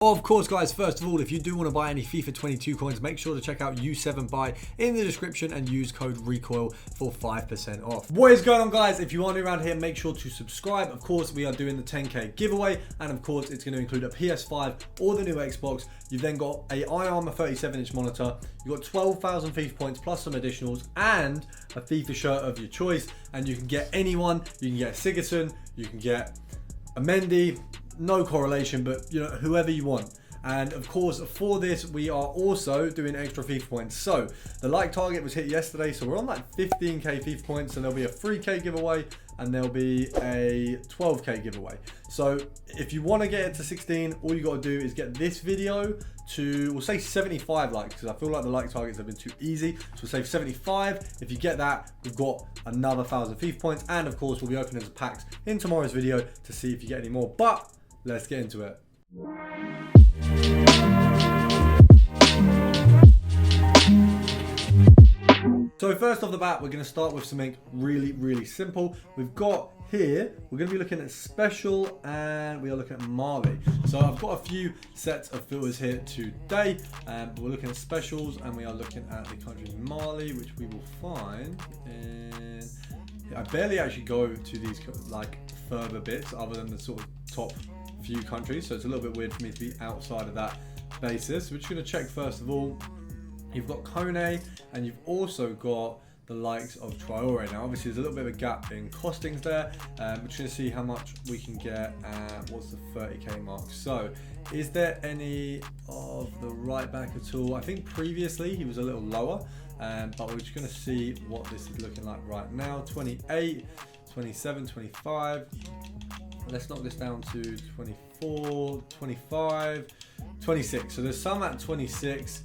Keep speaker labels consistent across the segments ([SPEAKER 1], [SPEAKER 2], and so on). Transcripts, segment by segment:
[SPEAKER 1] Of course, guys, first of all, if you do want to buy any FIFA 22 coins, make sure to check out U7Buy in the description and use code RECOIL for 5% off. What is going on, guys? If you are new around here, make sure to subscribe. Of course, we are doing the 10K giveaway, and of course, it's going to include a PS5 or the new Xbox. You've then got a iArmor 37-inch monitor. You've got 12,000 FIFA points plus some additionals and a FIFA shirt of your choice. And you can get anyone. You can get Sigurdsson, you can get a Mendy. No correlation, but you know, whoever you want. And of course, for this, we are also doing extra FIFA points. So the like target was hit yesterday, so we're on like 15k FIFA points, and there'll be a 3k giveaway and there'll be a 12k giveaway. So if you want to get it to 16, all you got to do is get this video to, we'll say 75 likes, because I feel like the like targets have been too easy. So we'll say 75. If you get that, we've got another 1,000 FIFA points, and of course, we'll be opening some packs in tomorrow's video to see if you get any more. But let's get into it. So first off the bat, we're going to start with something really simple. We've got here, we're going to be looking at special, and we are looking at Mali. So I've got a few sets of filters here today, but we're looking at specials, and we are looking at the country Mali, which we will find in... I barely actually go to these like further bits other than the sort of top few countries, so it's a little bit weird for me to be outside of that basis. We're just going to check first of all. You've got Kone, and you've also got the likes of Traore. Now obviously there's a little bit of a gap in costings there. We're just going to see how much we can get at what's the 30k mark. So is there any of the right back at all? I think previously he was a little lower, but we're just going to see what this is looking like right now. 28, 27, 25. Let's knock this down to 24, 25, 26. So there's some at 26.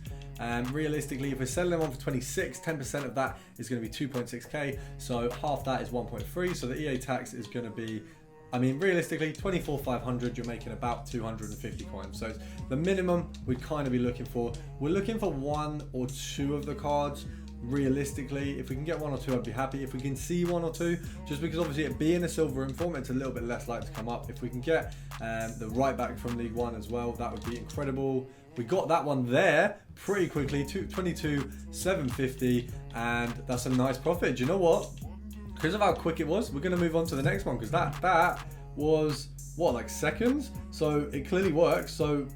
[SPEAKER 1] Realistically, if we're selling them on for 26, 10% of that is going to be 2.6k. So half that is 1.3. So the EA tax is going to be, I mean, realistically, 24,500, you're making about 250 coins. So the minimum we'd kind of be looking for. We're looking for one or two of the cards. Realistically, if we can get one or two, I'd be happy. If we can see one or two, just because obviously it being a silver inform, it's a little bit less likely to come up. If we can get the right back from League One as well, that would be incredible. We got that one there pretty quickly, 22,750, and that's a nice profit. Do you know what? Because of how quick it was, we're going to move on to the next one, because that was what, like seconds? So it clearly works. So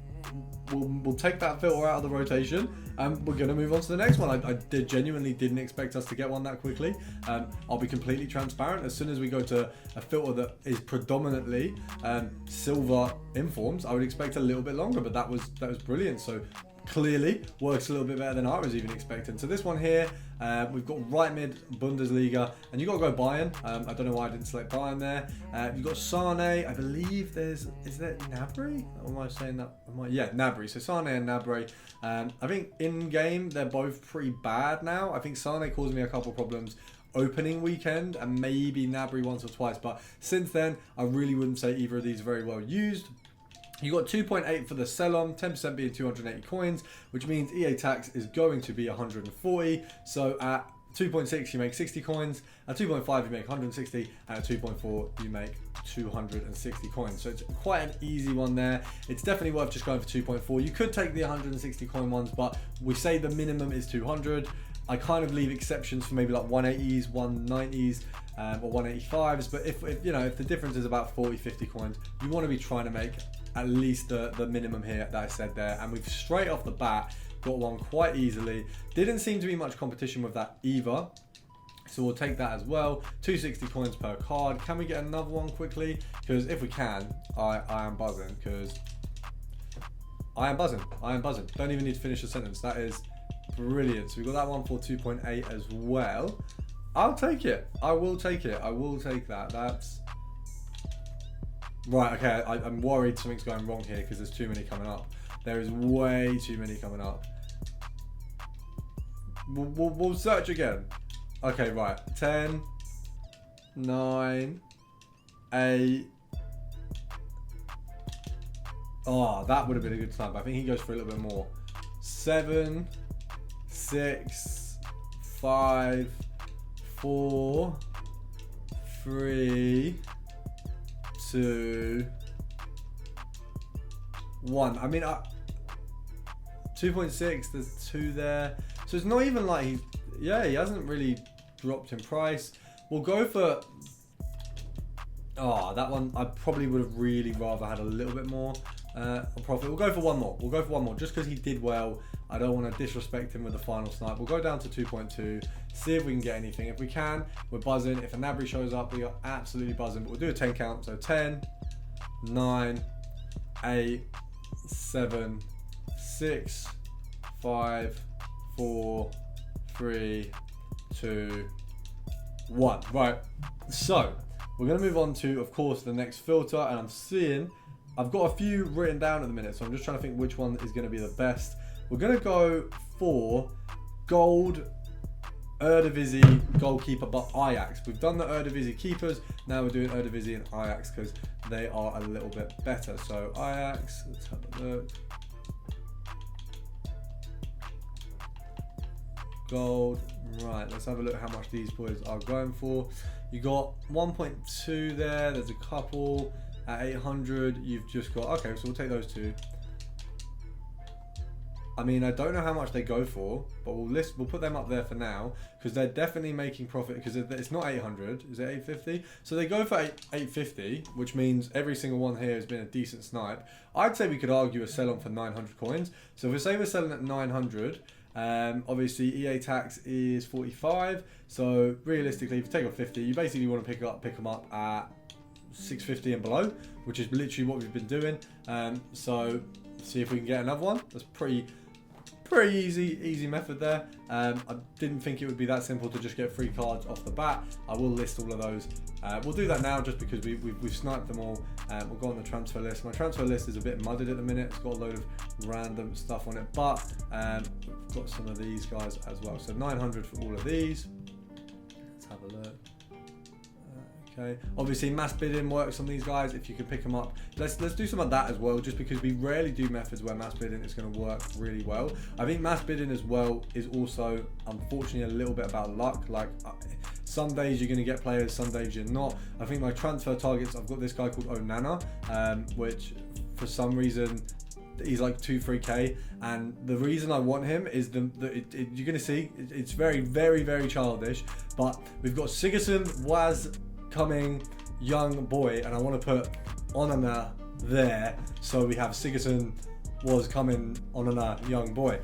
[SPEAKER 1] we'll take that filter out of the rotation, and we're going to move on to the next one. I genuinely didn't expect us to get one that quickly. I'll be completely transparent. As soon as we go to a filter that is predominantly silver informs, I would expect a little bit longer, but that was brilliant. So clearly works a little bit better than I was even expecting. So this one here, we've got right mid Bundesliga, and you got to go Bayern. I don't know why I didn't select Bayern there. You've got Sane. I believe is there Gnabry? Or am I saying that? Yeah, Gnabry. So Sane and Gnabry. I think in game they're both pretty bad now. I think Sane caused me a couple problems opening weekend, and maybe Gnabry once or twice. But since then, I really wouldn't say either of these are very well used. You got 2.8 for the sell-on, 10% being 280 coins, which means EA tax is going to be 140. So at 2.6 you make 60 coins, at 2.5 you make 160, and at 2.4 you make 260 coins. So it's quite an easy one there. It's definitely worth just going for 2.4. You could take the 160 coin ones, but we say the minimum is 200. I kind of leave exceptions for maybe like 180s, 190s, or 185s. But if you know, if the difference is about 40, 50 coins, you want to be trying to make at least the minimum here that I said there. And we've straight off the bat got one quite easily. Didn't seem to be much competition with that either, so we'll take that as well. 260 coins per card. Can we get another one quickly? Because if we can, I am buzzing, because I am buzzing. Don't even need to finish the sentence. That is brilliant. So we got that one for 2.8 as well. I'll take it. I will take it. I will take that. That's right. Okay, I'm worried something's going wrong here, because there's too many coming up. There is way too many coming up. We'll search again. Okay, right. 10, 9, 8. Oh, that would have been a good time. I think he goes for a little bit more. 7, 6, 5, 4, 3, 2, 1. I mean, 2.6, there's 2 there. So it's not even like he hasn't really dropped in price. We'll go for, that one, I probably would have really rather had a little bit more profit. We'll go for one more. We'll go for one more just because he did well. I don't want to disrespect him with the final snipe. We'll go down to 2.2, see if we can get anything. If we can, we're buzzing. If a Nabry shows up, we are absolutely buzzing. But we'll do a 10 count. So 10, 9, 8, 7, 6, 5, 4, 3, 2, 1. Right. So we're going to move on to, of course, the next filter. And I'm seeing, I've got a few written down at the minute. So I'm just trying to think which one is going to be the best. We're going to go for gold Eredivisie goalkeeper, but Ajax. We've done the Eredivisie keepers. Now we're doing Eredivisie and Ajax because they are a little bit better. So Ajax, let's have a look. Gold. Right, let's have a look how much these boys are going for. You got 1.2 there. There's a couple at 800. You've just got, okay, so we'll take those two. I mean, I don't know how much they go for, but we'll put them up there for now because they're definitely making profit because it's not 800, is it 850? So they go for 850, which means every single one here has been a decent snipe. I'd say we could argue a sell on for 900 coins. So if we say we're selling at 900, obviously EA tax is 45. So realistically, if you take off 50, you basically want to pick them up at 650 and below, which is literally what we've been doing. So see if we can get another one. That's pretty easy method there. I didn't think it would be that simple to just get free cards off the bat. I will list all of those. We'll do that now just because we've sniped them all. We'll go on the transfer list. My transfer list is a bit mudded at the minute. It's got a load of random stuff on it, but we've got some of these guys as well. So 900 for all of these. Let's have a look. Okay. Obviously, mass bidding works on these guys. If you can pick them up, let's do some of that as well. Just because we rarely do methods where mass bidding is going to work really well. I think mass bidding as well is also, unfortunately, a little bit about luck. Like some days you're going to get players, some days you're not. I think my transfer targets, I've got this guy called Onana, which for some reason he's like 2-3k, and the reason I want him is you're going to see it's very, very, very childish. But we've got Sigurdsson, Waz coming, young boy, and I want to put Onana there, so we have Sigurdsson was coming Onana, young boy.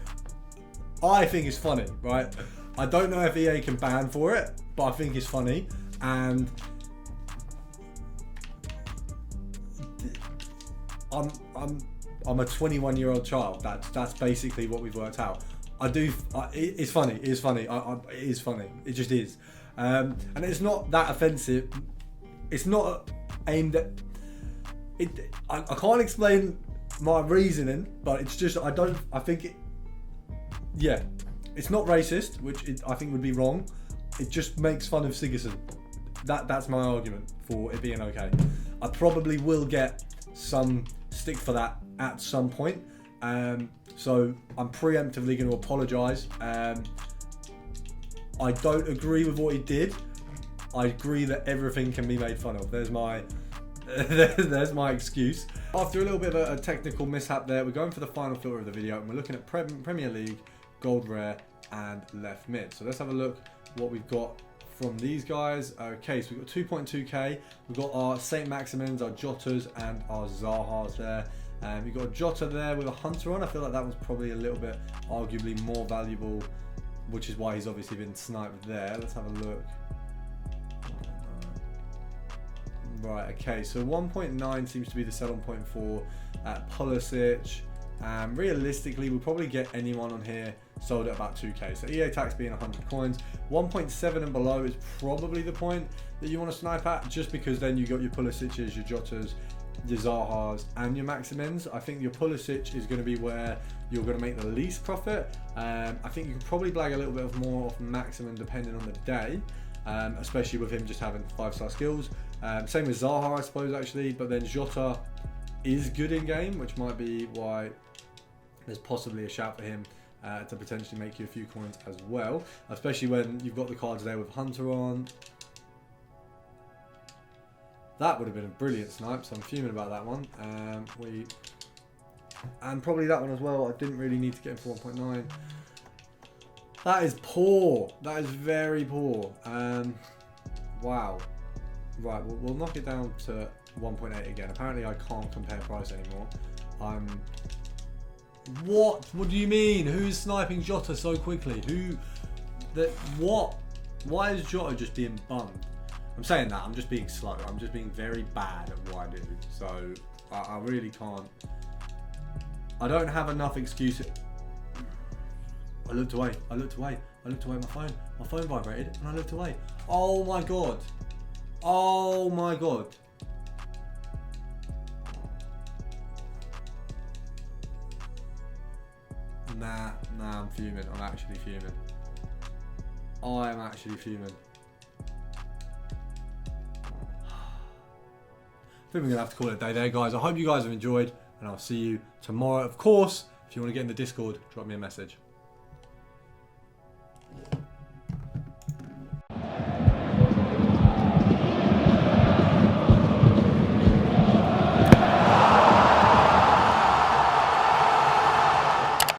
[SPEAKER 1] I think it's funny, right? I don't know if EA can ban for it, but I think it's funny, and I'm a 21-year-old child. That's basically what we've worked out. It's funny. It is funny. It is funny. It just is. And it's not that offensive. It's not aimed at it. I can't explain my reasoning, but it's just I think it. Yeah, it's not racist, which I think would be wrong. It just makes fun of Sigurdsson. That's my argument for it being okay. I probably will get some stick for that at some point. So I'm preemptively going to apologise. I don't agree with what he did. I agree that everything can be made fun of. There's my excuse. After a little bit of a technical mishap there, we're going for the final filter of the video, and we're looking at Premier League, Gold Rare, and Left Mid. So let's have a look what we've got from these guys. Okay, so we've got 2.2k. We've got our St. Maximins, our Jotas, and our Zahas there. We've got a Jota there with a Hunter on. I feel like that was probably a little bit arguably more valuable, which is why he's obviously been sniped there. Let's have a look. Right, okay, so 1.9 seems to be the sell-on point for Pulisic. Realistically, we'll probably get anyone on here sold at about 2k. So EA tax being 100 coins. 1.7 and below is probably the point that you want to snipe at, just because then you got your Pulisic's, your Jotas, your Zahas, and your Maximins. I think your Pulisic is going to be where you're going to make the least profit. I think you can probably blag a little bit of more off Maximin depending on the day, especially with him just having 5-star skills. Same with Zaha, I suppose, actually, but then Jota is good in game, which might be why there's possibly a shout for him to potentially make you a few coins as well, especially when you've got the cards there with Hunter on. That would have been a brilliant snipe, so I'm fuming about that one. And probably that one as well. I didn't really need to get him for 1.9. That is poor. That is very poor. Wow. Right, we'll knock it down to 1.8 again. Apparently I can't compare price anymore. What? What do you mean? Who's sniping Jota so quickly? What? Why is Jota just being bummed? I'm saying that, I'm just being slow. I'm just being very bad at what I do. So, I really can't. I don't have enough excuses. I looked away. I looked away. I looked away at my phone. My phone vibrated and I looked away. Oh my god. Oh my god. Nah, I'm fuming. I'm actually fuming. I am actually fuming. I think we're going to have to call it a day there, guys. I hope you guys have enjoyed, and I'll see you tomorrow. Of course, if you want to get in the Discord, drop me a message.